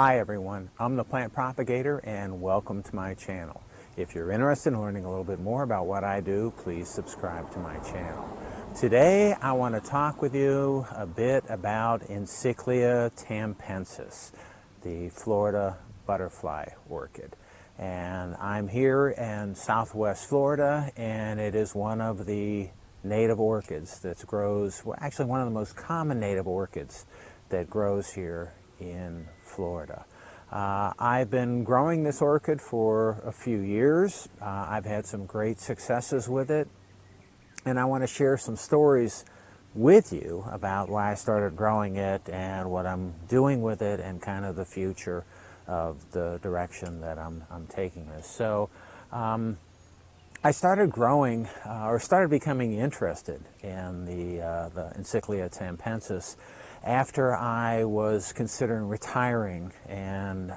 Hi everyone, I'm the Plant Propagator and welcome to my channel. If you're interested in learning a little bit more about what I do, please subscribe to my channel. Today I want to talk with you a bit about Encyclia tampensis, the Florida butterfly orchid. And I'm here in Southwest Florida, and it is one of the native orchids that grows, well, actually one of the most common native orchids that grows here in Florida. I've been growing this orchid for a few years. I've had some great successes with it, and I want to share some stories with you about why I started growing it and what I'm doing with it and kind of the future of the direction that I'm taking this. So I started growing, or started becoming interested in the Encyclia tampensis after I was considering retiring and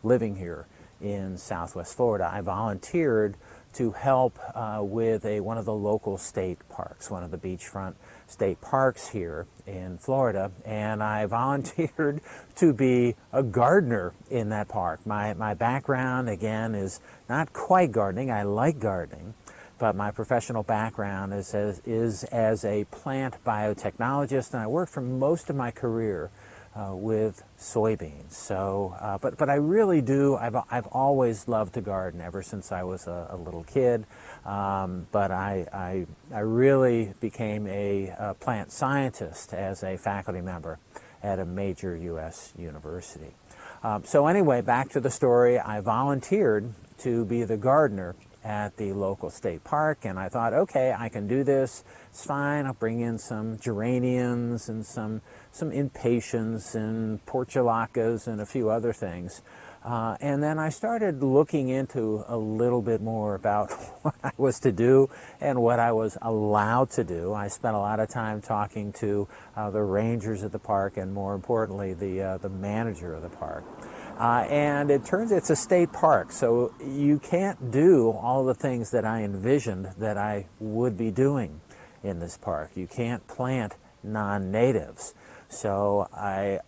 living here in Southwest Florida. I volunteered to help with one of the local state parks, one of the beachfront state parks here in Florida, and I volunteered to be a gardener in that park. My background, again, is not quite gardening. I like gardening, but my professional background is as a plant biotechnologist, and I worked for most of my career with soybeans. So, but I really do. I've always loved to garden ever since I was a little kid. But I really became a plant scientist as a faculty member at a major U.S. university. So anyway, back to the story. I volunteered to be the gardener at the local state park, and I thought, okay, I can do this. It's fine. I'll bring in some geraniums and some impatiens and portulacas and a few other things. And then I started looking into a little bit more about what I was to do and what I was allowed to do. I spent a lot of time talking to the rangers at the park, and more importantly, the manager of the park. And it turns it's a state park, so you can't do all the things that I envisioned that I would be doing in this park. You can't plant non-natives. So I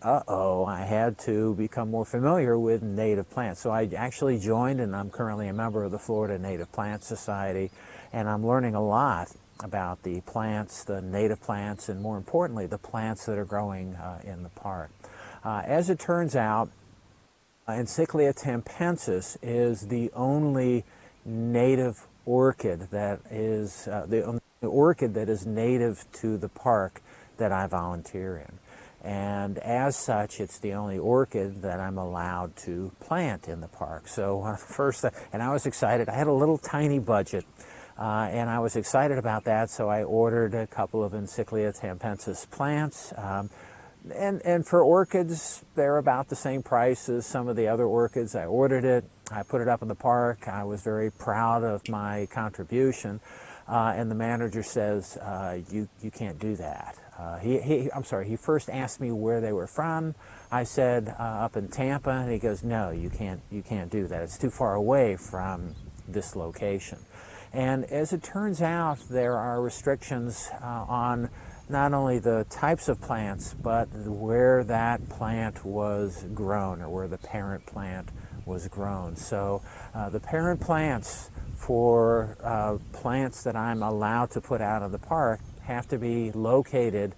had to become more familiar with native plants. So I actually joined, and I'm currently a member of the Florida Native Plant Society, and I'm learning a lot about the plants, the native plants, and more importantly, the plants that are growing in the park. As it turns out, Encyclia tampensis is the only native orchid that is the only orchid that is native to the park that I volunteer in. And as such, it's the only orchid that I'm allowed to plant in the park. So first, and I was excited. I had a little tiny budget, and I was excited about that, so I ordered a couple of Encyclia tampensis plants. And for orchids, they're about the same price as some of the other orchids. I ordered it. I put it up in the park. I was very proud of my contribution. And the manager says, you can't do that. I'm sorry, he first asked me where they were from. I said, up in Tampa, and he goes, no, you can't do that. It's too far away from this location. And as it turns out, there are restrictions on not only the types of plants, but where that plant was grown, or where the parent plant was grown. So the parent plants for plants that I'm allowed to put out of the park have to be located,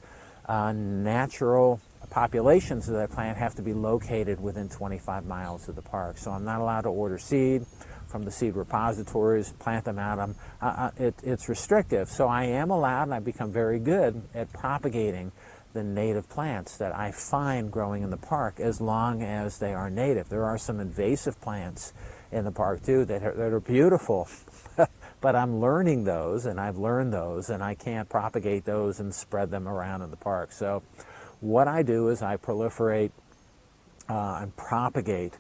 natural populations of that plant have to be located within 25 miles of the park. So I'm not allowed to order seed from the seed repositories, plant them out. It's restrictive. So I am allowed, and I've become very good at propagating the native plants that I find growing in the park, as long as they are native. There are some invasive plants in the park too that are beautiful, but I'm learning those, and I've learned those, and I can't propagate those and spread them around in the park. So what I do is I proliferate and propagate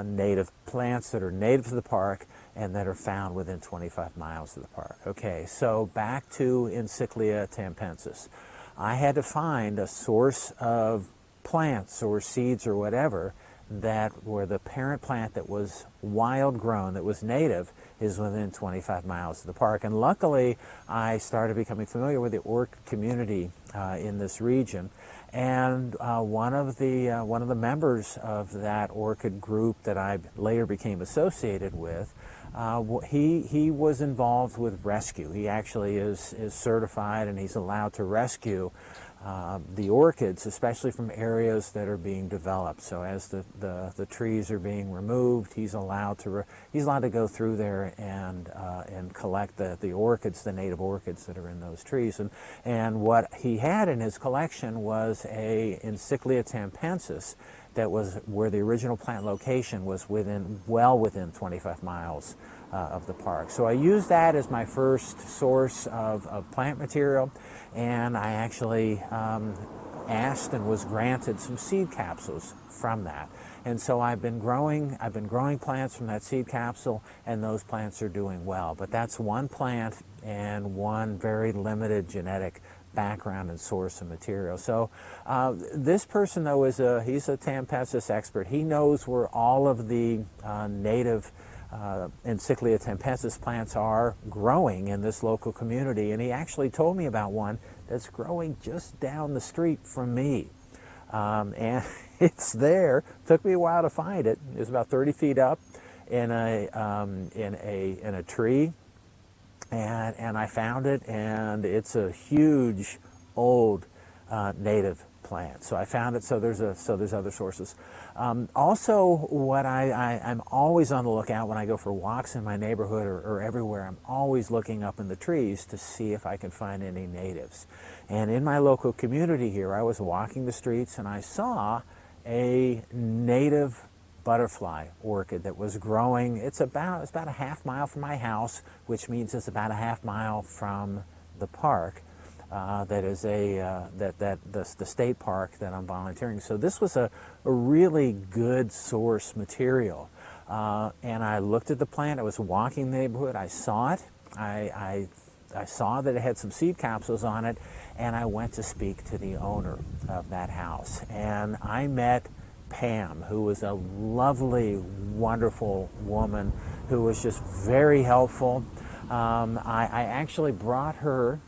native plants that are native to the park and that are found within 25 miles of the park. Okay, so back to Encyclia tampensis. I had to find a source of plants or seeds or whatever that were the parent plant that was wild grown, that was native, is within 25 miles of the park. And luckily, I started becoming familiar with the orchid community in this region. And one of the members of that orchid group that I later became associated with, he was involved with rescue. He actually is certified, and he's allowed to rescue the orchids, especially from areas that are being developed. So as the trees are being removed, he's allowed to go through there and collect the orchids, the native orchids that are in those trees. And what he had in his collection was a Encyclia tampensis that was where the original plant location was well within 25 miles of the park. So I used that as my first source of plant material, and I actually asked and was granted some seed capsules from that. And so I've been growing plants from that seed capsule, and those plants are doing well. But that's one plant and one very limited genetic background and source of material. So this person, though, he's a tampensis expert. He knows where all of the native Encyclia tampensis plants are growing in this local community, and he actually told me about one that's growing just down the street from me. And it's there. Took me a while to find it. It was about 30 feet up in a tree. And I found it, and it's a huge old native plant. So I found it. So there's other sources. Also, what I'm always on the lookout when I go for walks in my neighborhood or everywhere. I'm always looking up in the trees to see if I can find any natives. And in my local community here, I was walking the streets and I saw a native butterfly orchid that was growing. It's about a half mile from my house, which means it's about a half mile from the park. That is the state park that I'm volunteering. So this was a really good source material. And I looked at the plant. I was walking the neighborhood. I saw it. I saw that it had some seed capsules on it, and I went to speak to the owner of that house. And I met Pam, who was a lovely, wonderful woman who was just very helpful. I actually brought her,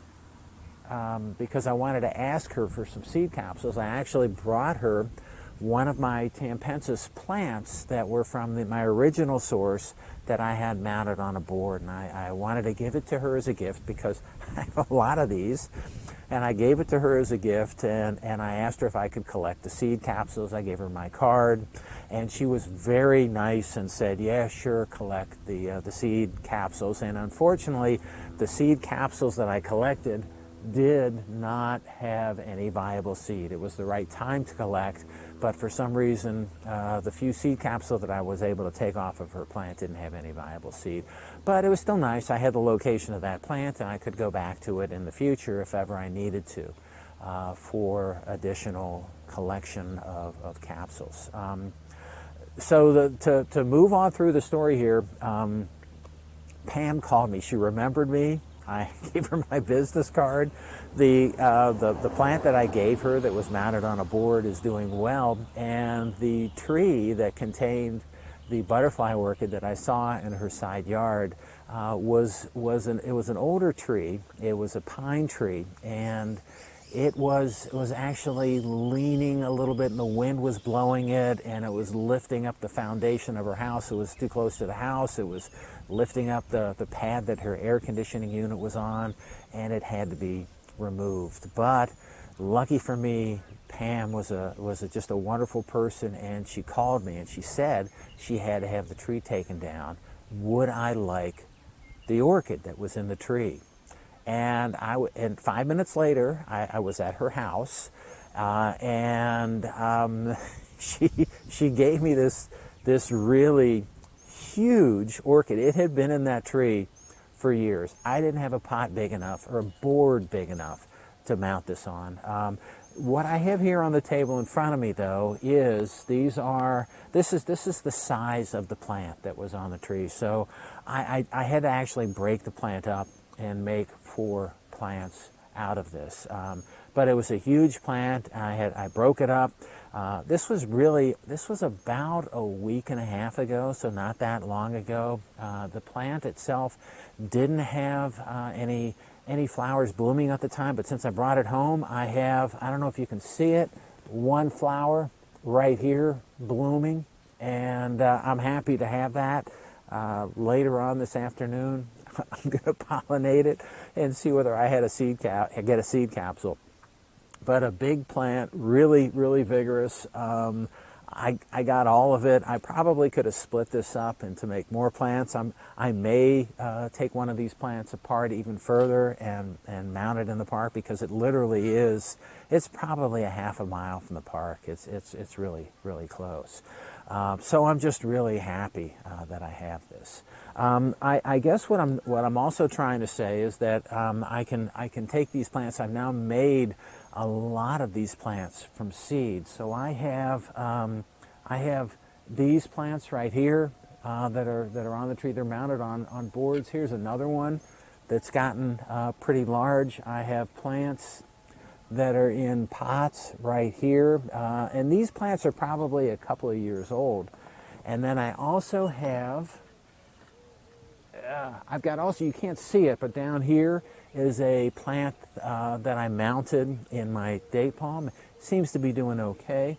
because I wanted to ask her for some seed capsules, I actually brought her one of my tampensis plants that were from my original source that I had mounted on a board. And I wanted to give it to her as a gift because I have a lot of these. And I gave it to her as a gift, and I asked her if I could collect the seed capsules. I gave her my card, and she was very nice and said, yeah, sure, collect the seed capsules. And unfortunately, the seed capsules that I collected did not have any viable seed. It was the right time to collect, but for some reason, the few seed capsules that I was able to take off of her plant didn't have any viable seed. But it was still nice. I had the location of that plant, and I could go back to it in the future if ever I needed to for additional collection of capsules. So to move on through the story here, Pam called me. She remembered me. I gave her my business card. The plant that I gave her that was mounted on a board is doing well, and the tree that contained the butterfly orchid that I saw in her side yard was an older tree. It was a pine tree, and it was actually leaning a little bit, and the wind was blowing it, and it was lifting up the foundation of her house. It was too close to the house. It was lifting up the pad that her air conditioning unit was on, and it had to be removed. But lucky for me, Pam was just a wonderful person, and she called me and she said she had to have the tree taken down. Would I like the orchid that was in the tree? And 5 minutes later, I was at her house, and she gave me this really huge orchid. It had been in that tree for years. I didn't have a pot big enough or a board big enough to mount this on. What I have here on the table in front of me, though, is this is the size of the plant that was on the tree. So I had to actually break the plant up and make 4 plants out of this. But it was a huge plant. I broke it up. This was about a week and a half ago, so not that long ago. The plant itself didn't have any any flowers blooming at the time, but since I brought it home, I have, I don't know if you can see it, one flower right here blooming, and I'm happy to have that. Later on this afternoon, I'm going to pollinate it and see whether I had get a seed capsule. But a big plant, really, really vigorous. I got all of it. I probably could have split this up and to make more plants. I may take one of these plants apart even further and mount it in the park, because it literally is, it's probably a half a mile from the park. It's really, really close. So I'm just really happy that I have this. I guess what I'm also trying to say is that I can take these plants. I've now made a lot of these plants from seed. So I have these plants right here that are on the tree. They're mounted on boards. Here's another one that's gotten pretty large. I have plants that are in pots right here, and these plants are probably a couple of years old. And then I also have, I've got also, you can't see it, but down here is a plant that I mounted in my date palm. It seems to be doing okay.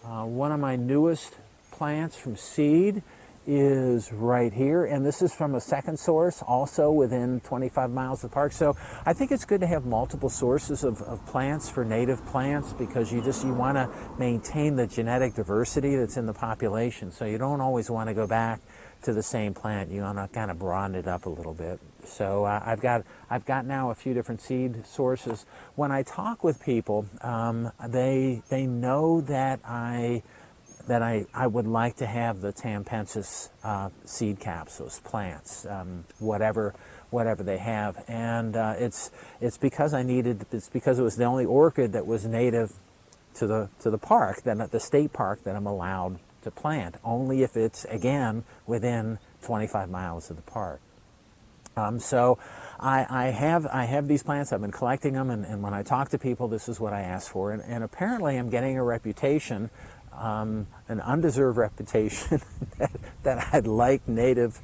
One of my newest plants from seed is right here, and this is from a second source, also within 25 miles of the park. So I think it's good to have multiple sources of plants for native plants, because you want to maintain the genetic diversity that's in the population. So you don't always want to go back to the same plant. You want to kind of broaden it up a little bit. So I've got now a few different seed sources. When I talk with people, they know that I would like to have the tampensis seed capsules, plants, whatever they have, and it's because it's because it was the only orchid that was native to the park, the state park, that I'm allowed to plant, only if it's, again, within 25 miles of the park. So I have these plants. I've been collecting them, and when I talk to people, this is what I ask for, and apparently I'm getting a reputation, an undeserved reputation, that I like native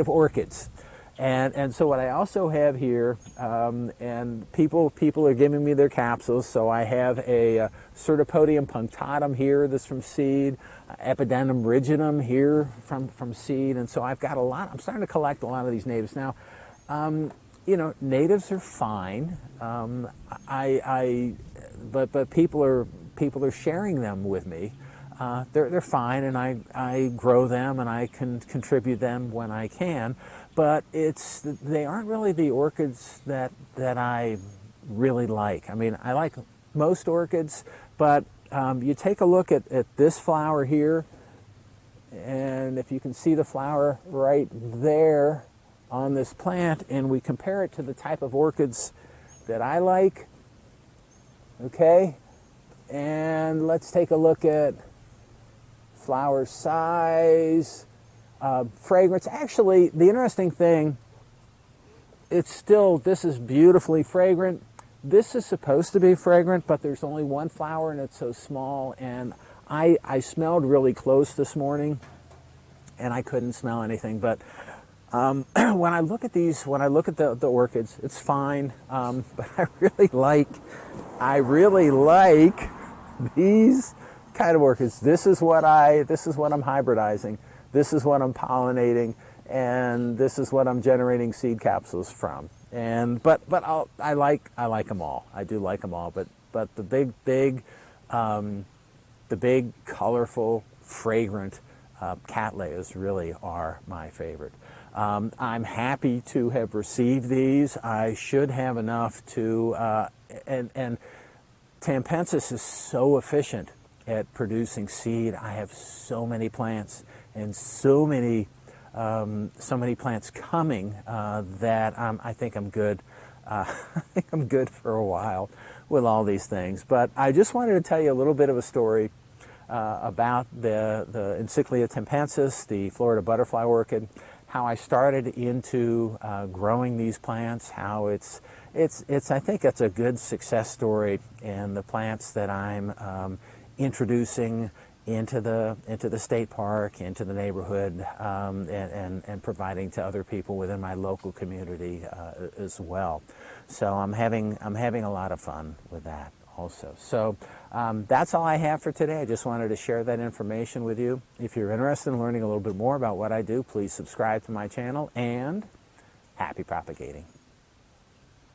orchids. And so what I also have here, and people are giving me their capsules, so I have a Certipodium punctatum here that's from seed, Epidendrum rigidum here from seed, and so I've got a lot. I'm starting to collect a lot of these natives now. You know, natives are fine, but people are sharing them with me. They're fine, and I grow them and I can contribute them when I can, but they aren't really the orchids that I really like. I mean, I like most orchids, but you take a look at this flower here, and if you can see the flower right there on this plant, and we compare it to the type of orchids that I like, okay, and let's take a look at flower size, fragrance. Actually, the interesting thing, this is beautifully fragrant. This is supposed to be fragrant, but there's only one flower and it's so small, and I smelled really close this morning and I couldn't smell anything. But when I look at the orchids, it's fine, but I really like these kind of orchids. This is what I'm hybridizing. This is what I'm pollinating, and this is what I'm generating seed capsules from. And but I like them all. I do like them all. But the big colorful, fragrant cattleyas really are my favorite. I'm happy to have received these. I should have enough to, and tampensis is so efficient at producing seed. I have so many plants and so many plants coming that I think I'm good. I think I'm good for a while with all these things. But I just wanted to tell you a little bit of a story about the Encyclia tampensis, the Florida butterfly orchid, how I started into growing these plants, how it's I think it's a good success story in the plants that I'm introducing into the state park, into the neighborhood, and providing to other people within my local community as well. So I'm having a lot of fun with that also. So that's all I have for today. I just wanted to share that information with you. If you're interested in learning a little bit more about what I do, please subscribe to my channel, and happy propagating.